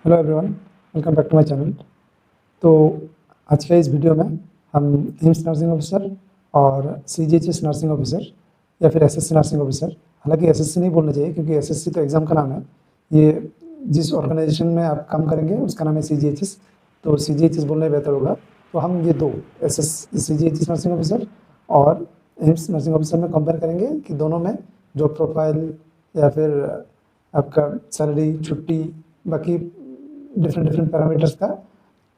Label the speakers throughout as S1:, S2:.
S1: Hello everyone, welcome back to my channel. तो आज के इस वीडियो में हम एम्स नर्सिंग ऑफिसर और सीजीएचएस नर्सिंग ऑफिसर या फिर एसएससी नर्सिंग ऑफिसर, हालांकि एसएससी नहीं बोलना चाहिए क्योंकि एसएससी तो एग्ज़ाम का नाम है। ये जिस ऑर्गेनाइजेशन में आप काम करेंगे उसका नाम है सीजीएचएस, तो सीजीएचएस बोलना ही बेहतर होगा। तो हम ये दो सीजीएचएस नर्सिंग ऑफिसर और एम्स नर्सिंग ऑफिसर में कंपेयर करेंगे कि दोनों में जॉब प्रोफाइल या फिर आपका सैलरी, छुट्टी, बाकी डिफरेंट डिफरेंट पैरामीटर्स का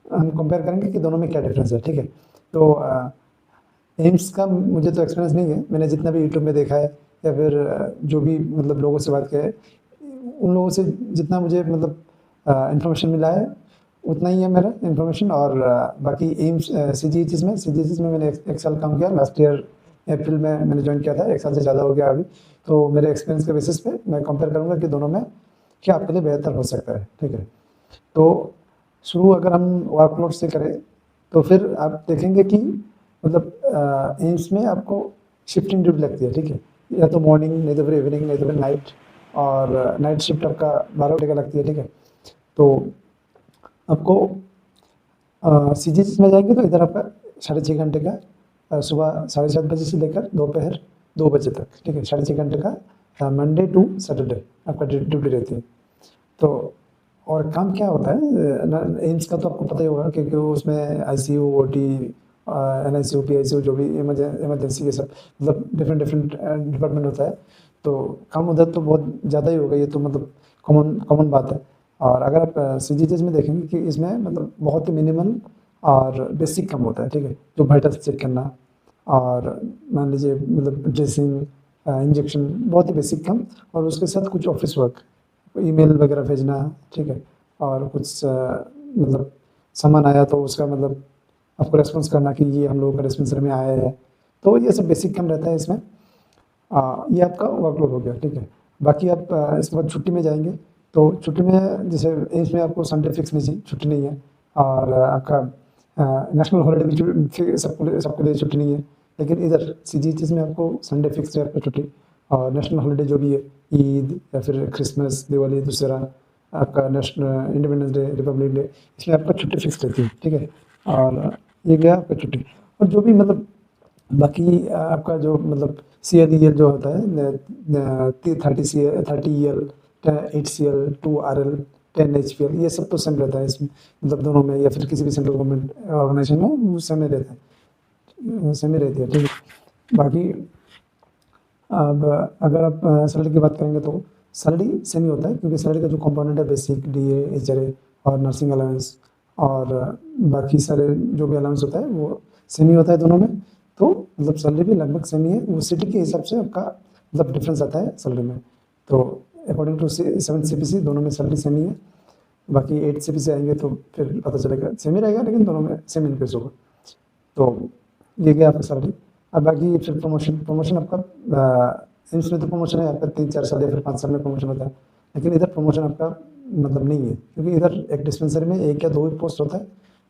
S1: हम कंपेयर करेंगे कि दोनों में क्या डिफरेंस है। ठीक है, तो एम्स का मुझे तो एक्सपीरियंस नहीं है, मैंने जितना भी यूट्यूब में देखा है या फिर जो भी मतलब लोगों से बात किया है, उन लोगों से जितना मुझे मतलब इंफॉर्मेशन मिला है उतना ही है मेरा इंफॉर्मेशन। और बाकी एम्स सीजीएचएस में मैंने एक साल काम किया, लास्ट ईयर अप्रैल में मैंने ज्वाइन किया था, एक साल से ज़्यादा हो गया अभी। तो मेरे एक्सपीरियंस के बेसिस पे मैं कंपेयर करूँगा कि दोनों में क्या आपके लिए बेहतर हो सकता है। ठीक है, तो शुरू अगर हम वर्कलोड से करें तो फिर आप देखेंगे कि मतलब एम्स में आपको शिफ्टिंग ड्यूटी लगती है। ठीक है, या तो मॉर्निंग, नहीं तो फिर इवनिंग, नहीं तो फिर नाइट, और नाइट शिफ्ट आपका 12 घंटे का लगती है। ठीक है, तो आपको सीजीएचएस में जाएंगे तो इधर आपका 6.5 घंटे का सुबह 7:30 से लेकर दोपहर 2 बजे तक। ठीक है, 6.5 घंटे का मंडे टू सैटरडे आपका ड्यूटी रहती है। तो और काम क्या होता है एम्स का तो आपको पता ही होगा, क्योंकि उसमें आईसीयू, ओटी, एनआईसीयू, पीआईसीयू, जो भी इमरजेंसी, ये सब मतलब डिफरेंट डिफरेंट डिपार्टमेंट होता है। तो काम उधर तो बहुत ज़्यादा ही होगा, ये तो मतलब कॉमन कॉमन बात है। और अगर आप सीजीएचएस में देखेंगे कि इसमें मतलब बहुत ही मिनिमल और बेसिक काम होता है। ठीक है, जो वाइटल्स चेक करना और मान लीजिए मतलब ड्रेसिंग, इंजेक्शन, बहुत ही बेसिक काम, और उसके साथ कुछ ऑफिस वर्क, ईमेल वगैरह भेजना। ठीक है, और कुछ मतलब सामान आया तो उसका मतलब आपको रेस्पॉन्स करना कि ये हम लोगों का डिस्पेंसरी में आया है। तो ये सब बेसिक काम रहता है इसमें। ये आपका वर्कलोड हो गया। ठीक है, बाकी आप इसके बाद छुट्टी में जाएंगे तो छुट्टी में जैसे एम्स में आपको संडे फिक्स नहीं, छुट्टी नहीं है, और आपका नेशनल हॉलीडे भी सबके लिए छुट्टी नहीं है। लेकिन इधर सीजीएचएस में आपको संडे फिक्स है आपका छुट्टी, और नेशनल हॉलीडे जो भी है, ईद या फिर क्रिसमस, दिवाली, दशहरा, आपका national independence day, Republic day, इसमें आपका छुट्टी फिक्स रहती है। ठीक है, और ये गया आपका छुट्टी। और जो भी मतलब बाकी आपका जो मतलब सीएल जो होता है 30 EL, 8 CL, 2 RL, 10 HPL, ये सब तो सेम रहता है इसमें, मतलब दोनों में या फिर किसी भी सेंट्रल गवर्नमेंट ऑर्गेनाइजेशन में वो सेम ही रहता है, सेम ही रहती है। ठीक है, बाकी अब अगर आप सैलरी की बात करेंगे तो सैलरी सेम ही होता है, क्योंकि सैलरी का जो कंपोनेंट है बेसिक, डीए, एचआरए और नर्सिंग अलाउंस, और बाकी सारे जो भी अलाउंस होता है वो सेम ही होता है दोनों में। तो मतलब सैलरी भी लगभग सेम ही है, वो सिटी के हिसाब से आपका मतलब डिफरेंस आता है सैलरी में। तो अकॉर्डिंग टू 7 CPC दोनों में सैलरी सेम ही है। बाकी 8 CPC आएंगे तो फिर पता चलेगा सेम ही रहेगा, लेकिन दोनों में सेम इंक्रीज होगा। तो ये गया आपका सैलरी। अब बाकी फिर प्रमोशन, प्रमोशन आपका एम्स में तो प्रमोशन है आपका 3-4 साल या फिर 5 साल में प्रमोशन होता है, लेकिन इधर प्रमोशन आपका मतलब नहीं है, क्योंकि इधर एक डिस्पेंसरी में 1 या 2 ही पोस्ट होता है।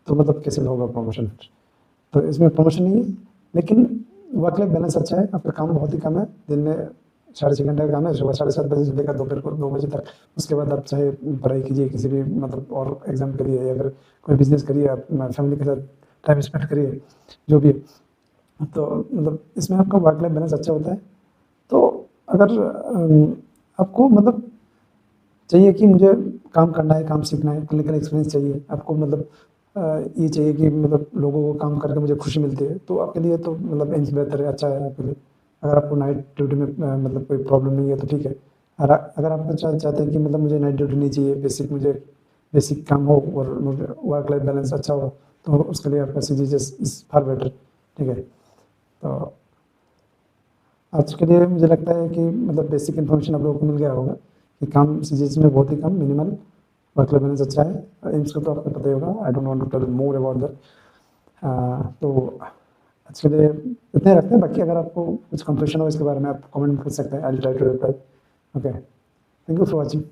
S1: तो मतलब कैसे होगा प्रमोशन फिर? तो इसमें प्रमोशन नहीं है, लेकिन वर्क लाइफ बैलेंस अच्छा है, आपका काम बहुत ही कम है, दिन में 6.5 घंटे का काम है, सुबह 7:30 से लेकर दोपहर को 2 बजे तक। उसके बाद आप चाहे पढ़ाई कीजिए, किसी भी मतलब और एग्जाम करिए, या फिर कोई बिजनेस करिए, आप फैमिली के साथ टाइम स्पेंड करिए, जो भी है। तो मतलब इसमें आपका वर्क लाइफ बैलेंस अच्छा होता है। तो अगर आपको मतलब चाहिए कि मुझे काम करना है, काम सीखना है, क्लिनिकल एक्सपीरियंस चाहिए आपको, मतलब ये चाहिए कि मतलब लोगों को काम करके मुझे खुशी मिलती है, तो आपके लिए तो मतलब एम्स बेहतर है, अच्छा है आपके लिए। अगर आपको नाइट ड्यूटी में मतलब कोई प्रॉब्लम नहीं है तो ठीक है। और अगर आप चाहते हैं कि मतलब मुझे नाइट ड्यूटी नहीं चाहिए, मुझे बेसिक काम हो और वर्क लाइफ बैलेंस अच्छा हो, तो उसके लिए आपका सीजीएचएस इज़ फार बेटर। ठीक है, तो आज के लिए मुझे लगता है कि मतलब बेसिक इन्फॉर्मेशन आप लोगों को मिल गया होगा कि काम सीजीएचएस में बहुत ही कम, मिनिमल, वर्क लाइफ बैलेंस अच्छा है। एम्स का तो आपको पता ही होगा, I don't want to tell more about that. तो आज के लिए इतने ही रखते हैं, बाकी अगर आपको कुछ कंफ्यूजन हो इसके बारे में आप कमेंट में पूछ सकते हैं, I will try to reply. Okay, thank you for watching.